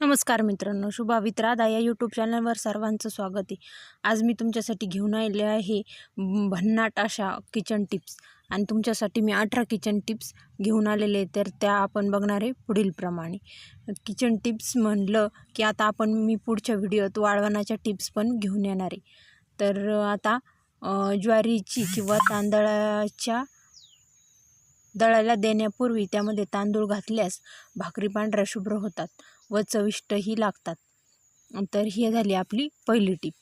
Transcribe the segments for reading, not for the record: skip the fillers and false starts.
नमस्कार मित्रांनो, शुभा वित्रादा या यूट्यूब चॅनलवर सर्वांचं स्वागत आहे। आज मी तुमच्यासाठी घेऊन आले आहे भन्नाट अशा किचन टिप्स आणि तुमच्यासाठी मी 18 किचन टिप्स घेऊन आलेले, तर त्या आपण बघणार आहे पुढील प्रमाणे। किचन टिप्स म्हणलं की आता मी पुढच्या व्हिडिओत वाळवणाच्या टिप्स पण घेऊन येणार आहे। तर आता ज्वारीची किंवा तांदळाच्या दळायला देण्यापूर्वी त्यामध्ये तांदूळ घातल्यास भाकरी पांढऱ्या शुभ्र होतात व चविष्टही लागतात। तर ही झाली आपली पहिली टीप।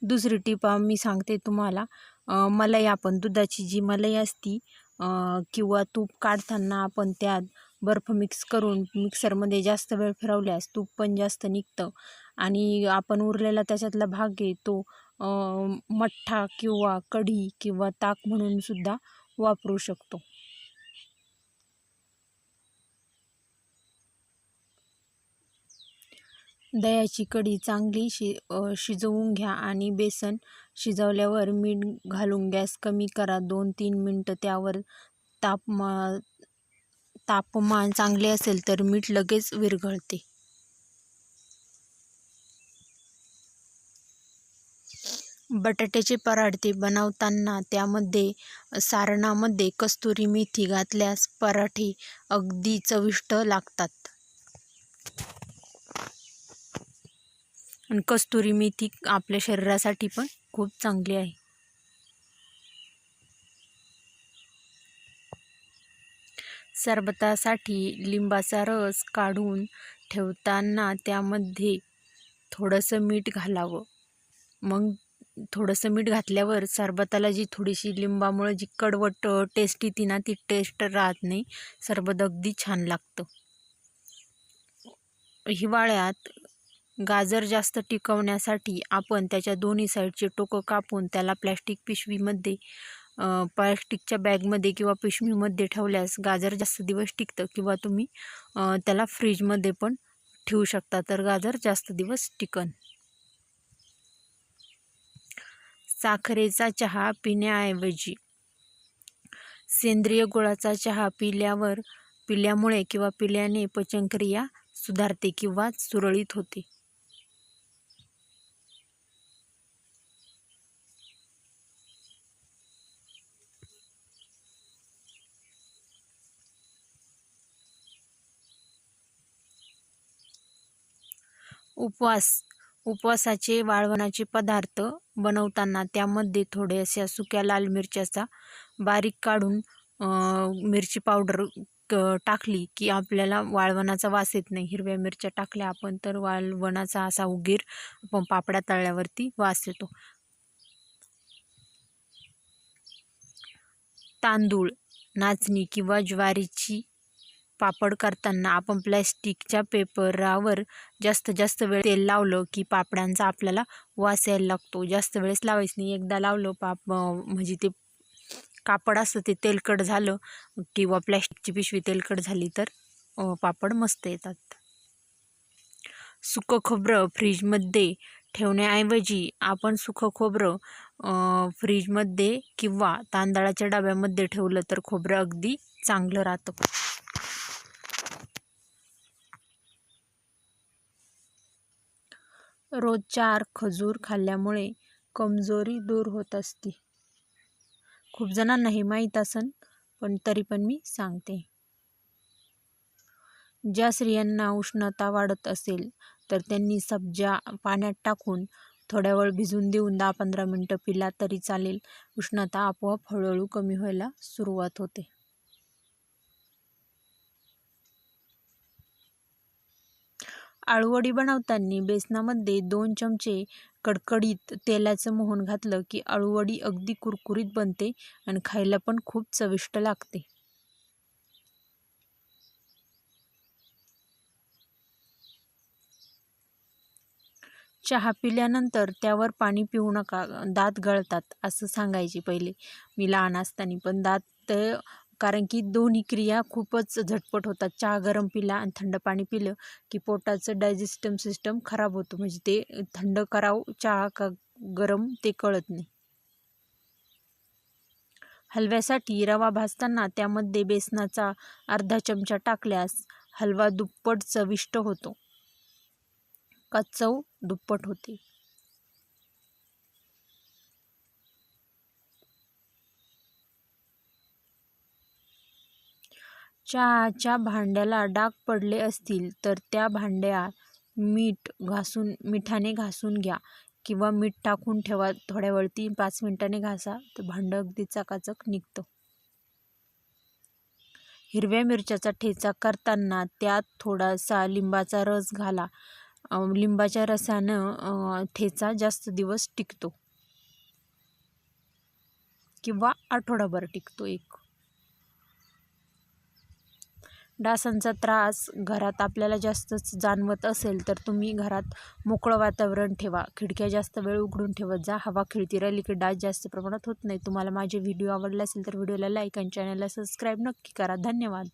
दुसरी टीप मी सांगते तुम्हाला, मलाई, आपण दुधाची जी मलाई असती किंवा तूप काढताना आपण त्यात बर्फ मिक्स करून मिक्सरमध्ये जास्त वेळ फिरवल्यास तूप पण जास्त निघतं आणि आपण उरलेला त्याच्यातला भाग आहे तो मठ्ठा किंवा कढी किंवा ताक म्हणून सुद्धा वापरू शकतो। दह्याची कढी चांगली शिजवून घ्या आणि बेसन शिजवल्यावर मीठ घालून गॅस कमी करा। 2-3 मिनिटं त्यावर तापमान चांगले असेल तर मीठ लगेच विरघळते। बटाट्याचे पराठे बनवताना त्यामध्ये सारणामध्ये कस्तुरी मेथी घातल्यास पराठे अगदी चविष्ट लागतात। आणि कस्तुरी मेथी आपल्या शरीरासाठी पण खूप चांगली आहे। सरबतासाठी लिंबाचा रस काढून ठेवताना त्यामध्ये थोडंसं मीठ घालावं। मग थोडंसं मीठ घातल्यावर सरबताला जी थोडीशी लिंबामुळे जी कडवट टेस्ट येते ना, ती टेस्ट राहत नाही। सरबत अगदी छान लागतं। हिवाळ्यात गाजर जास्त टिकवण्यासाठी आपण त्याच्या दोन्ही साईडचे टोकं कापून त्याला प्लॅस्टिकच्या बॅगमध्ये किंवा पिशवीमध्ये ठेवल्यास गाजर जास्त दिवस टिकतं, किंवा तुम्ही त्याला फ्रीजमध्ये पण ठेवू शकता, तर गाजर जास्त दिवस टिकन। साखरेचा चहा पिण्याऐवजी सेंद्रिय गुळाचा चहा पिल्यामुळे किंवा पिल्याने पचनक्रिया सुधारते किंवा सुरळीत होते। उपवासाचे वाळवणाचे पदार्थ बनवताना त्यामध्ये थोड्याशा सुक्या लाल मिरच्याचा बारीक काढून मिरची पावडर टाकली की आपल्याला वाळवणाचा वास येत नाही। हिरव्या मिरच्या टाकल्या आपण तर वाळवणाचा असा उगीर आपण पापड्या तळल्यावरती वास येतो। तांदूळ, नाचणी किंवा ज्वारीची पापड करताना आपण प्लॅस्टिकच्या पेपरावर जास्त वेळ तेल लावलं की पापड्यांचा आपल्याला वास यायला लागतो। जास्त वेळेस लावायचं नाही, एकदा लावलं म्हणजे ते कापड असतं ते तेलकट झालं किंवा प्लॅस्टिकची पिशवी तेलकट झाली तर पापड मस्त येतात। सुकं खोबरं फ्रीजमध्ये ठेवण्याऐवजी आपण सुकं खोबरं फ्रीजमध्ये किंवा तांदळाच्या डब्यामध्ये ठेवलं तर खोबरं अगदी चांगलं राहतं। रोज 4 खजूर खाल्ल्यामुळे कमजोरी दूर होत असते। खूप जणांना हे माहीत असेल, पण तरी पण मी सांगते। ज्या स्त्रियांना उष्णता वाढत असेल तर त्यांनी सब्जा पाण्यात टाकून थोड्या वेळ भिजून देऊन 10-15 मिनिटं पिला तरी चालेल। उष्णता आपोआप हळूहळू कमी व्हायला सुरुवात होते। आळूवडी बनवताना बेसनामध्ये 2 चमचे कडकडीत तेलाचं मोहन घातलं की आळूवडी अगदी कुरकुरीत बनते आणि खायला पण खूप चविष्ट लागते। चहा पिल्यानंतर त्यावर पाणी पिऊ नका, दात गळतात असं सांगायची पहिले मी लहान असताना, पण कारण की दोन्ही क्रिया खूपच झटपट होतात। चहा गरम पिला आणि थंड पाणी पिलं की पोटाचं डायजेस्टिव्ह सिस्टम खराब होतं, म्हणजे ते थंड करावं चहा का गरम ते कळत नाही। हलव्यासाठी रवा भाजताना त्यामध्ये बेसनाचा अर्धा चमचा टाकल्यास हलवा दुप्पट चविष्ट होतो का चव दुप्पट होते? चहाच्या भांड्याला डाग पडले असतील तर त्या भांड्यात मिठाने घासून घ्या किंवा मीठ टाकून ठेवा. थोड्या वेळ 3-5 मिनिटांनी घासा तर भांडं अगदी चकाचक निघतं. हिरव्या मिरच्याचा ठेचा करताना त्यात थोडासा लिंबाचा रस घाला. लिंबाच्या रसानं ठेचा जास्त दिवस टिकतो किंवा आठवडाभर टिकतो. डासांचा त्रास घरात आपल्याला जास्तच जाणवत असेल तर तुम्ही घरात मोकळं वातावरण ठेवा. खिडक्या जास्त वेळ उघडून ठेवत जा. हवा खेळती राहिली की डास जास्त प्रमाणात होत नाही. तुम्हाला माझे व्हिडिओ आवडले असेल तर व्हिडिओला लाईक आणि चॅनलला सबस्क्राईब नक्की करा. धन्यवाद.